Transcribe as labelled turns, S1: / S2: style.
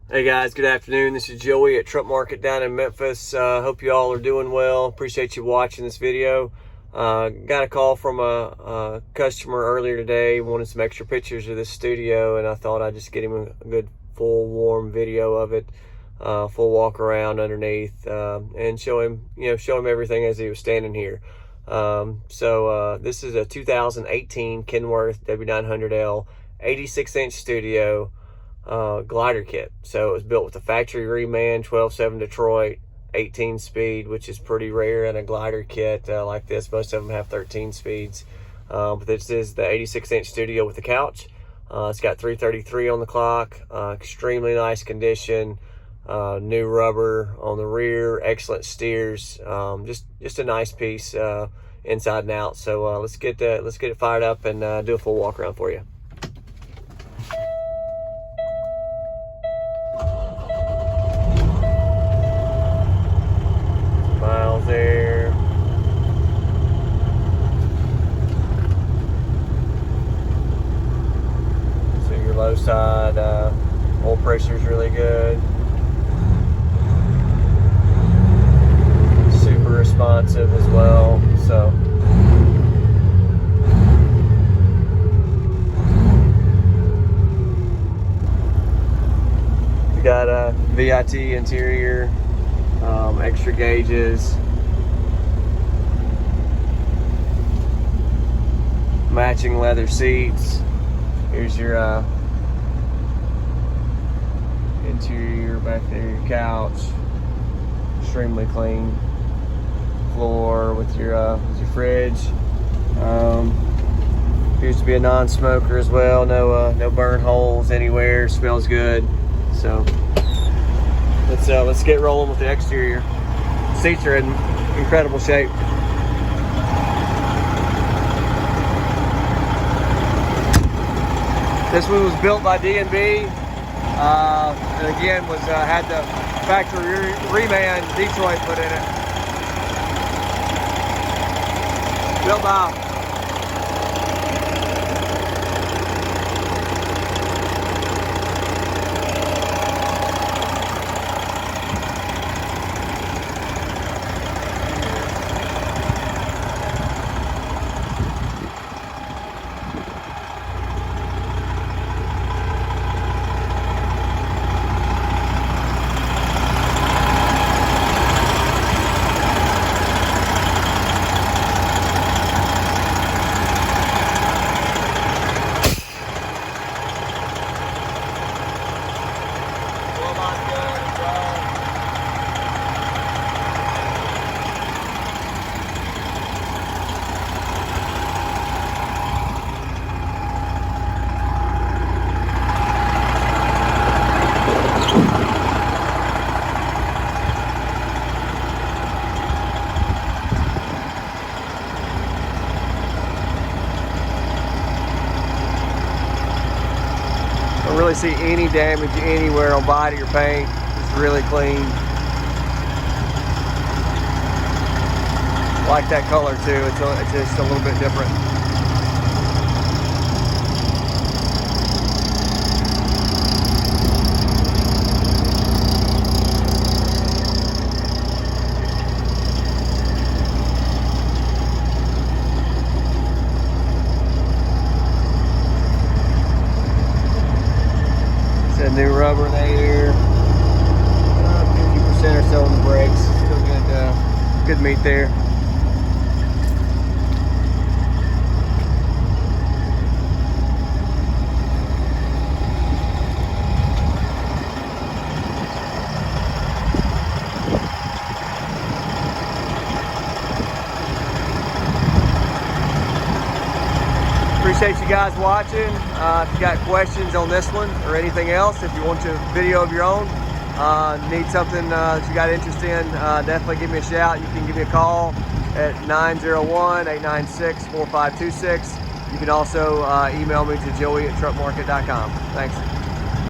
S1: Hey guys, good afternoon. This is Joey at Truck Market down in Memphis. Hope you all are doing well. Appreciate you watching this video. Got a call from a customer earlier today, wanted some extra pictures of this studio, and I thought I'd just get him a good full warm video of it, full walk around underneath, and show him everything as he was standing here. This is a 2018 Kenworth W900L 86-inch studio glider kit. So it was built with a factory reman 12.7 Detroit 18 speed, which is pretty rare in a glider kit like this. Most of them have 13 speeds, but this is the 86-inch studio with the couch. It's got 333 on the clock, extremely nice condition, new rubber on the rear, excellent steers, just a nice piece inside and out. So let's get it fired up and do a full walk around for you. Miles there. So your low side oil pressure is really good. Super responsive as well. So we got a VIT interior. Extra gauges, matching leather seats. Here's your interior back there, your couch, extremely clean floor with your fridge. Appears to be a non-smoker as well. No burn holes anywhere. Smells good. So let's get rolling with the exterior. Seats are in incredible shape. This one was built by D&B, and again had the factory reman Detroit put in it. Built by don't really see any damage anywhere on body or paint. It's really clean. I like that color too. It's just a little bit different. New rubber there, 50% or so on the brakes. Still good meat there. Appreciate you guys watching. If you got questions on this one or anything else, if you want a video of your own, need something that you got interest in, definitely give me a shout. You can give me a call at 901-896-4526. You can also email me to joey@truckmarket.com. Thanks.